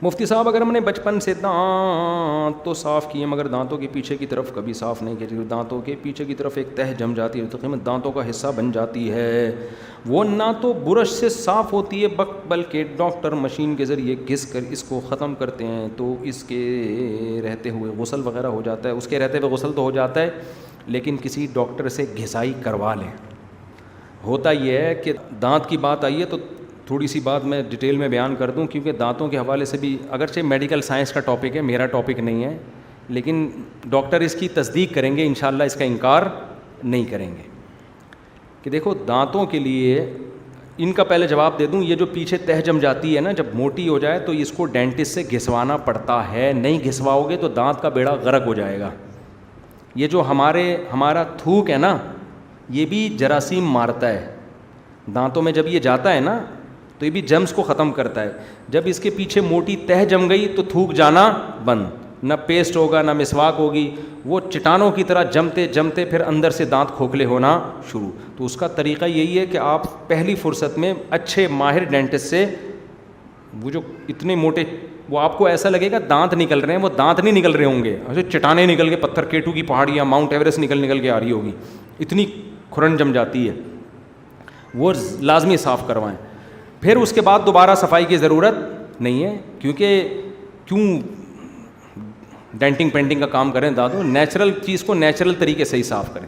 مفتی صاحب اگر ہم نے بچپن سے دانت تو صاف کیے مگر دانتوں کے پیچھے کی طرف کبھی صاف نہیں کیے، دانتوں کے پیچھے کی طرف ایک تہ جم جاتی ہے، تقریباً دانتوں کا حصہ بن جاتی ہے، وہ نہ تو برش سے صاف ہوتی ہے بلکہ ڈاکٹر مشین کے ذریعے گھس کر اس کو ختم کرتے ہیں، تو اس کے رہتے ہوئے غسل وغیرہ ہو جاتا ہے، اس کے رہتے ہوئے غسل تو ہو جاتا ہے لیکن کسی ڈاکٹر سے گھسائی کروا لیں۔ ہوتا یہ ہے کہ دانت کی بات آئی ہے تو تھوڑی سی بات میں ڈیٹیل میں بیان کر دوں، کیونکہ دانتوں کے حوالے سے بھی اگرچہ میڈیکل سائنس کا ٹاپک ہے، میرا ٹاپک نہیں ہے، لیکن ڈاکٹر اس کی تصدیق کریں گے انشاءاللہ، اس کا انکار نہیں کریں گے کہ دیکھو دانتوں کے لیے ان کا پہلے جواب دے دوں، یہ جو پیچھے تہ جم جاتی ہے نا، جب موٹی ہو جائے تو اس کو ڈینٹسٹ سے گھسوانا پڑتا ہے، نہیں گھسواؤ گے تو دانت کا بیڑا غرق ہو جائے گا۔ یہ جو ہمارا تھوک ہے نا، یہ بھی جراثیم مارتا ہے، دانتوں میں جب یہ جاتا ہے نا تو یہ بھی جرمز کو ختم کرتا ہے، جب اس کے پیچھے موٹی تہ جم گئی تو تھوک جانا بند، نہ پیسٹ ہوگا نہ مسواک ہوگی، وہ چٹانوں کی طرح جمتے جمتے پھر اندر سے دانت کھوکھلے ہونا شروع۔ تو اس کا طریقہ یہی ہے کہ آپ پہلی فرصت میں اچھے ماہر ڈینٹسٹ سے، وہ جو اتنے موٹے، وہ آپ کو ایسا لگے گا دانت نکل رہے ہیں، وہ دانت نہیں نکل رہے ہوں گے، ایسے چٹانیں نکل کے پتھر کیٹو کی پہاڑیاں، ماؤنٹ ایوریسٹ نکل کے آ رہی ہوگی، اتنی کھرن جم جاتی ہے، وہ لازمی صاف کروائیں۔ پھر اس کے بعد دوبارہ صفائی کی ضرورت نہیں ہے، کیوں ڈینٹنگ پینٹنگ کا کام کریں دانتوں، نیچرل چیز کو نیچرل طریقے سے ہی صاف کریں۔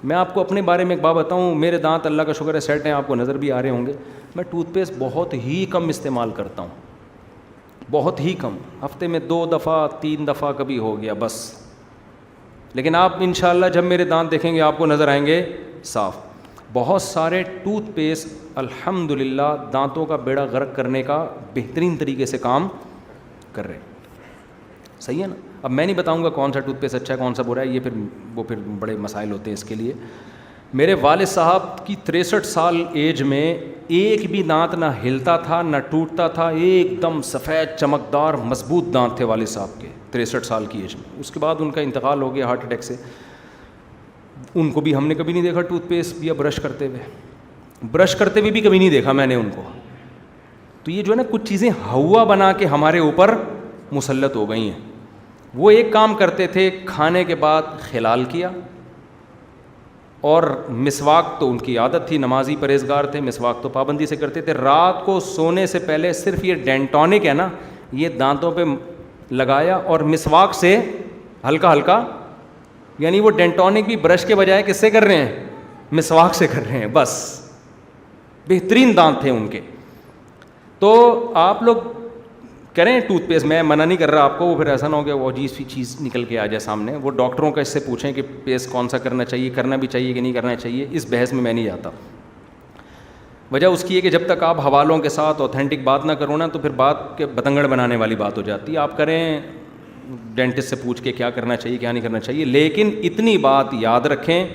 میں آپ کو اپنے بارے میں ایک بات بتاؤں، میرے دانت اللہ کا شکر ہے سیٹ ہیں، آپ کو نظر بھی آ رہے ہوں گے، میں ٹوتھ پیسٹ بہت ہی کم استعمال کرتا ہوں، بہت ہی کم، ہفتے میں 2 دفعہ 3 دفعہ کبھی ہو گیا بس، لیکن آپ انشاءاللہ جب میرے دانت دیکھیں گے آپ کو نظر آئیں گے صاف۔ بہت سارے ٹوتھ پیسٹ الحمدللہ دانتوں کا بیڑا غرق کرنے کا بہترین طریقے سے کام کر رہے ہیں، صحیح ہے نا۔ اب میں نہیں بتاؤں گا کون سا ٹوتھ پیسٹ اچھا ہے کون سا برا ہے، یہ پھر بڑے مسائل ہوتے ہیں اس کے لیے۔ میرے والد صاحب کی 63 سال ایج میں ایک بھی دانت نہ ہلتا تھا نہ ٹوٹتا تھا، ایک دم سفید چمکدار مضبوط دانت تھے والد صاحب کے 63 سال کی ایج میں۔ اس کے بعد ان کا انتقال ہو گیا ہارٹ اٹیک سے، ان کو بھی ہم نے کبھی نہیں دیکھا ٹوتھ پیسٹ یا برش کرتے ہوئے بھی کبھی نہیں دیکھا میں نے ان کو۔ تو یہ جو ہے نا کچھ چیزیں ہوا بنا کے ہمارے اوپر مسلط ہو گئی ہیں۔ وہ ایک کام کرتے تھے، کھانے کے بعد خلال کیا، اور مسواک تو ان کی عادت تھی، نمازی پرہیزگار تھے، مسواک تو پابندی سے کرتے تھے۔ رات کو سونے سے پہلے صرف یہ ڈینٹونک ہے نا، یہ دانتوں پہ لگایا اور مسواک سے ہلکا ہلکا، یعنی وہ ڈینٹونک بھی برش کے بجائے کس سے کر رہے ہیں؟ مسواک سے کر رہے ہیں، بس بہترین دانت تھے ان کے۔ تو آپ لوگ کریں ٹوتھ پیسٹ، میں منع نہیں کر رہا آپ کو، وہ پھر ایسا نہ ہو کہ وہ عجیب سی چیز نکل کے آ جائے سامنے، وہ ڈاکٹروں کا اس سے پوچھیں کہ پیسٹ کون سا کرنا چاہیے، کرنا بھی چاہیے کہ نہیں کرنا چاہیے، اس بحث میں نہیں جاتا۔ وجہ اس کی ہے کہ جب تک آپ حوالوں کے ساتھ اوتھینٹک بات نہ کرو نا تو پھر بات کے بتنگڑ بنانے والی بات ہو جاتی ہے۔ آپ کریں ڈینٹسٹ سے پوچھ کے کیا کرنا چاہیے کیا نہیں کرنا چاہیے، لیکن اتنی بات یاد رکھیں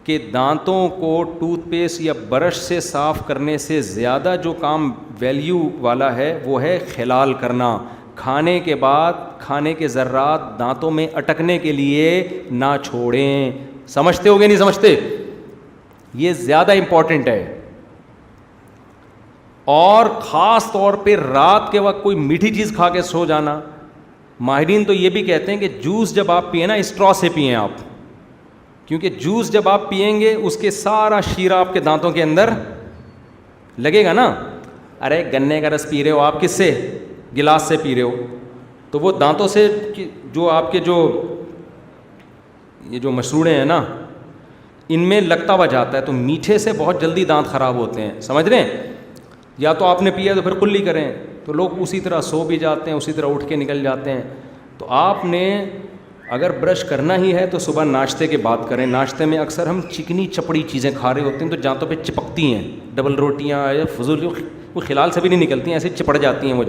کہ دانتوں کو ٹوتھ پیسٹ یا برش سے صاف کرنے سے زیادہ جو کام ویلیو والا ہے وہ ہے خلال کرنا۔ کھانے کے بعد کھانے کے ذرات دانتوں میں اٹکنے کے لیے نہ چھوڑیں۔ سمجھتے ہو گے نہیں سمجھتے؟ یہ زیادہ امپورٹنٹ ہے، اور خاص طور پہ رات کے وقت کوئی میٹھی چیز کھا کے سو جانا۔ ماہرین تو یہ بھی کہتے ہیں کہ جوس جب آپ پئیں نا اسٹرا سے پئیں آپ، کیونکہ جوس جب آپ پئیں گے اس کے سارا شیرہ آپ کے دانتوں کے اندر لگے گا نا۔ ارے گنے کا رس پی رہے ہو آپ، کس سے؟ گلاس سے پی رہے ہو، تو وہ دانتوں سے جو آپ کے یہ جو مشروڑے ہیں نا ان میں لگتا ہوا جاتا ہے، تو میٹھے سے بہت جلدی دانت خراب ہوتے ہیں، سمجھ رہے ہیں؟ یا تو آپ نے پیا تو پھر کلی کریں، تو لوگ اسی طرح سو بھی جاتے ہیں، اسی طرح اٹھ کے نکل جاتے ہیں۔ تو آپ نے اگر برش کرنا ہی ہے تو صبح ناشتے کے بعد کریں۔ ناشتے میں اکثر ہم چکنی چپڑی چیزیں کھا رہے ہوتے ہیں تو دانتوں پہ چپکتی ہیں، ڈبل روٹیاں فضول، وہ خلال سے بھی نہیں نکلتی ہیں، ایسے چپڑ جاتی ہیں وہ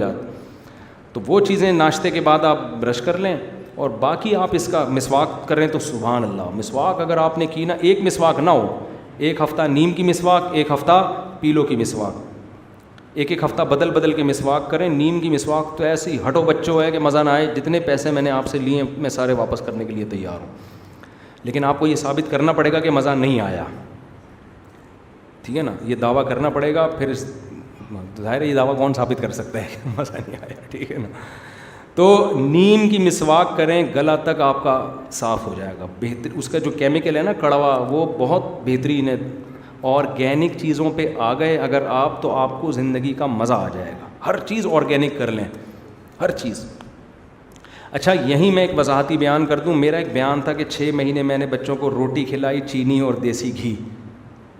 تو وہ چیزیں ناشتے کے بعد آپ برش کر لیں، اور باقی آپ اس کا مسواک کریں تو سبحان اللہ۔ مسواک اگر آپ نے کی نا، ایک مسواک نہ ہو، ایک ہفتہ نیم کی مسواک، ایک ہفتہ پیلو کی مسواک، ایک ہفتہ بدل بدل کے مسواک کریں۔ نیم کی مسواک تو ایسی ہٹو بچوں ہے کہ مزہ نہ آئے، جتنے پیسے میں نے آپ سے لیے میں سارے واپس کرنے کے لیے تیار ہوں، لیکن آپ کو یہ ثابت کرنا پڑے گا کہ مزہ نہیں آیا، ٹھیک ہے نا، یہ دعویٰ کرنا پڑے گا۔ پھر ظاہر ہے یہ دعویٰ کون ثابت کر سکتا ہے کہ مزہ نہیں آیا, ٹھیک ہے نا. تو نیم کی مسواک کریں, گلا تک آپ کا صاف ہو جائے گا. بہتر اس کا جو کیمیکل ہے نا کڑوا, وہ بہت بہترین ہے. آرگینک چیزوں پہ آ گئے اگر آپ, تو آپ کو زندگی کا مزہ آ جائے گا. ہر چیز آرگینک کر لیں, ہر چیز. اچھا یہیں میں ایک وضاحتی بیان کر دوں. میرا ایک بیان تھا کہ 6 مہینے میں نے بچوں کو روٹی کھلائی, چینی اور دیسی گھی,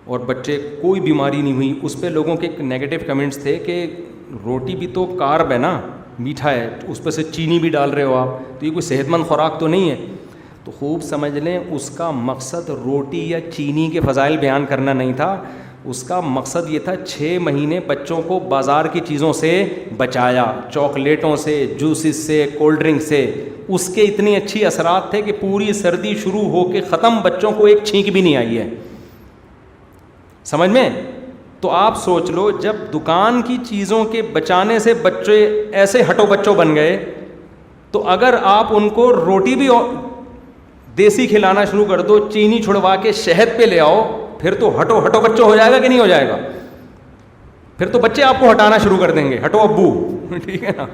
اور بچے کوئی بیماری نہیں ہوئی. اس پہ لوگوں کے نیگیٹو کمنٹس تھے کہ روٹی بھی تو کارب ہے نا, میٹھا ہے, اس پہ سے چینی بھی ڈال رہے ہو آپ, تو یہ کوئی صحت مند خوراک تو نہیں ہے. تو خوب سمجھ لیں اس کا مقصد روٹی یا چینی کے فضائل بیان کرنا نہیں تھا. اس کا مقصد یہ تھا 6 مہینے بچوں کو بازار کی چیزوں سے بچایا, چاکلیٹوں سے, جوسز سے, کولڈ ڈرنک سے. اس کے اتنی اچھی اثرات تھے کہ پوری سردی شروع ہو کے ختم, بچوں کو ایک چھینک بھی نہیں آئی ہے, سمجھ میں. تو آپ سوچ لو, جب دکان کی چیزوں کے بچانے سے بچے ایسے ہٹو بچوں بن گئے, تو اگر آپ ان کو روٹی بھی دیسی کھلانا شروع کر دو, چینی چھڑوا کے شہد پہ لے آؤ, پھر تو ہٹو ہٹو بچوں ہو جائے گا کہ نہیں ہو جائے گا. پھر تو بچے آپ کو ہٹانا شروع کر دیں گے, ہٹو ابو, ٹھیک ہے نا.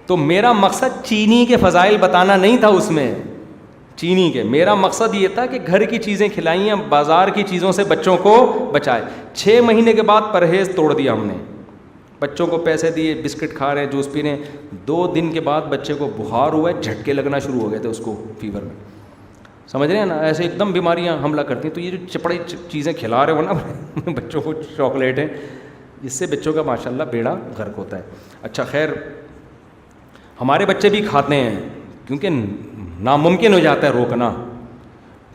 تو میرا مقصد چینی کے فضائل بتانا نہیں تھا اس میں, چینی کے. میرا مقصد یہ تھا کہ گھر کی چیزیں کھلائیں, بازار کی چیزوں سے بچوں کو بچائے. 6 مہینے کے بعد پرہیز توڑ دیا ہم نے, بچوں کو پیسے دیے, بسکٹ کھا رہے ہیں, جوس پی رہے ہیں. 2 دن کے بعد بچے کو بخار ہوا ہے, جھٹکے لگنا شروع ہو گئے تھے اس کو, فیور میں, سمجھ رہے ہیں نا. ایسے ایک دم بیماریاں حملہ کرتی ہیں. تو یہ جو چپڑی چیزیں کھلا رہے ہو نا بچوں کو, چاکلیٹیں, اس سے بچوں کا ماشاء اللہ بیڑا غرق ہوتا ہے. اچھا خیر, ہمارے بچے بھی کھاتے ہیں کیونکہ ناممکن ہو جاتا ہے روکنا,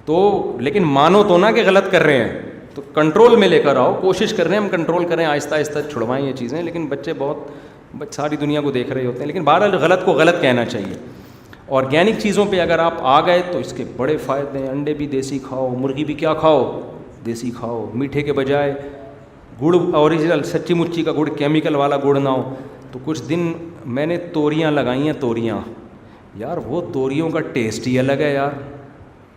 تو لیکن مانو تو نا کہ غلط کر رہے ہیں, تو کنٹرول میں لے کر آؤ. کوشش کر رہے ہیں ہم کنٹرول کریں, آہستہ آہستہ چھڑوائیں یہ چیزیں. لیکن بچے بہت ساری دنیا کو دیکھ رہے ہوتے ہیں. لیکن بہرحال غلط کو غلط کہنا چاہیے. آرگینک چیزوں پہ اگر آپ آ گئے تو اس کے بڑے فائدے ہیں. انڈے بھی دیسی کھاؤ, مرغی بھی کیا کھاؤ, دیسی کھاؤ. میٹھے کے بجائے گڑ اوریجنل سچی مچی کا گڑ, کیمیکل والا گڑ نہ ہو. تو کچھ دن میں نے توریاں لگائی ہیں, توریاں یار, وہ توریوں کا ٹیسٹ ہی الگ ہے یار.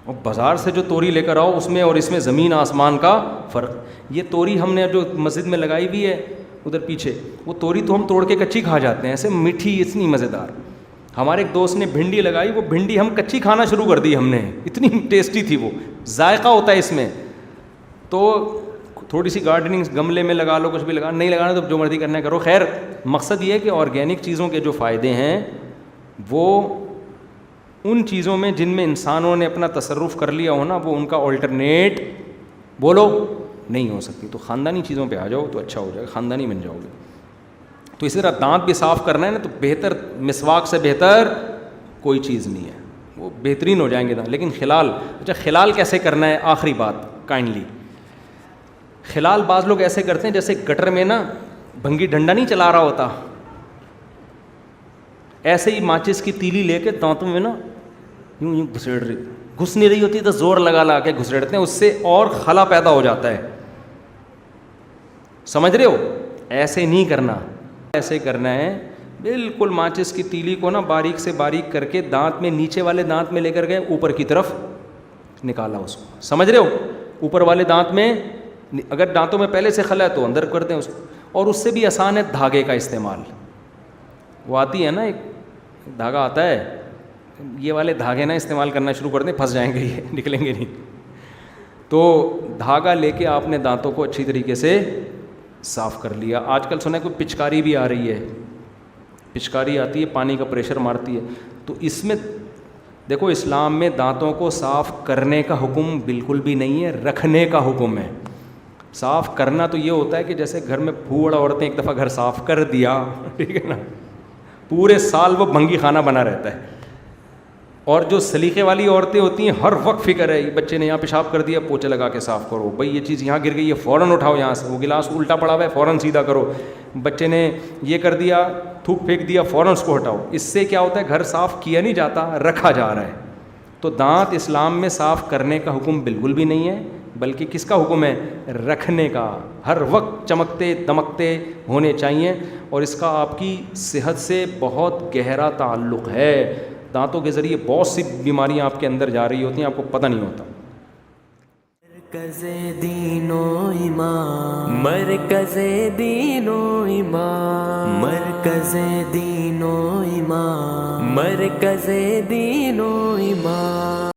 اور بازار سے جو توری لے کر آؤ, اس میں اور اس میں زمین آسمان کا فرق. یہ توری ہم نے جو مسجد میں لگائی ہوئی ہے ادھر پیچھے, وہ توری تو ہم توڑ کے کچی کھا جاتے ہیں, ایسے میٹھی, اتنی مزیدار. ہمارے ایک دوست نے بھنڈی لگائی, وہ بھنڈی ہم کچی کھانا شروع کر دی ہم نے, اتنی ٹیسٹی تھی وہ, ذائقہ ہوتا ہے اس میں. تو تھوڑی سی گارڈننگ گملے میں لگا لو, کچھ بھی لگا, نہیں لگانا تو جو مرضی کرنا ہے کرو. خیر مقصد یہ ہے کہ آرگینک چیزوں کے جو فائدے ہیں وہ ان چیزوں میں جن میں انسانوں نے اپنا تصرف کر لیا ہو نا, وہ ان کا آلٹرنیٹ بولو نہیں ہو سکتی. تو خاندانی چیزوں پہ آ جاؤ تو اچھا ہو جائے گا, خاندانی بن جاؤ گے. تو اسی طرح دانت بھی صاف کرنا ہے نا, تو بہتر مسواک سے بہتر کوئی چیز نہیں ہے, وہ بہترین ہو جائیں گے دانت. لیکن خلال, اچھا خلال کیسے کرنا ہے, آخری بات کائنڈلی. خلال بعض لوگ ایسے کرتے ہیں جیسے گٹر میں نا بھنگی ڈنڈا نہیں چلا رہا ہوتا, ایسے ہی ماچس کی تیلی لے کے دانتوں میں نا یوں یوں گھسیڑ رہی, گھس نہیں رہی ہوتی تو زور لگا کے گھسیڑتے ہیں, اس سے اور خلا پیدا ہو جاتا ہے. سمجھ رہے ہو, ایسے نہیں کرنا. ایسے کرنا ہے بالکل ماچس کی تیلی کو نا باریک سے باریک کر کے دانت میں, نیچے والے دانت میں لے کر گئے, اوپر کی طرف نکالا اس کو. سمجھ رہے ہو, اوپر والے دانت میں, اگر دانتوں میں پہلے سے خلا ہے تو اندر کر دیں اس کو. اور اس سے بھی آسان ہے دھاگے کا استعمال. وہ آتی ہے نا ایک دھاگا آتا ہے, یہ والے دھاگے نا استعمال کرنا شروع کر دیں, پھنس جائیں گے, یہ نکلیں گے نہیں. تو دھاگا لے کے آپ نے دانتوں کو اچھی طریقے سے صاف کر لیا. آج کل سنا ہے کوئی پچکاری بھی آ رہی ہے, پچکاری آتی ہے, پانی کا پریشر مارتی ہے. تو اس میں دیکھو اسلام میں دانتوں کو صاف کرنے کا حکم بالکل بھی نہیں ہے, رکھنے کا حکم ہے. صاف کرنا تو یہ ہوتا ہے کہ جیسے گھر میں پھوڑ عورتیں ایک دفعہ گھر صاف کر دیا, ٹھیک ہے نا, پورے سال وہ بھنگی کھانا بنا رہتا ہے. اور جو سلیقے والی عورتیں ہوتی ہیں ہر وقت فکر ہے, بچے نے یہاں پیشاب کر دیا, پوچھے لگا کے صاف کرو, بھائی یہ چیز یہاں گر گئی ہے فوراً اٹھاؤ یہاں سے, وہ گلاس الٹا پڑا ہوا ہے فوراً سیدھا کرو, بچے نے یہ کر دیا, تھوک پھینک دیا, فوراً اس کو ہٹاؤ. اس سے کیا ہوتا ہے, گھر صاف کیا نہیں جاتا, رکھا جا رہا ہے. تو دانت اسلام میں صاف کرنے کا حکم بالکل بھی نہیں ہے, بلکہ کس کا حکم ہے, رکھنے کا. ہر وقت چمکتے دمکتے ہونے چاہیے, اور اس کا آپ کی صحت سے بہت گہرا تعلق ہے. دانتوں کے ذریعے بہت سی بیماریاں آپ کے اندر جا رہی ہوتی ہیں, آپ کو پتہ نہیں ہوتا. مرکز دین و ایمان مرکز دین و ایمان، مرکز دین و ایمان، مرکز دین و ایمان۔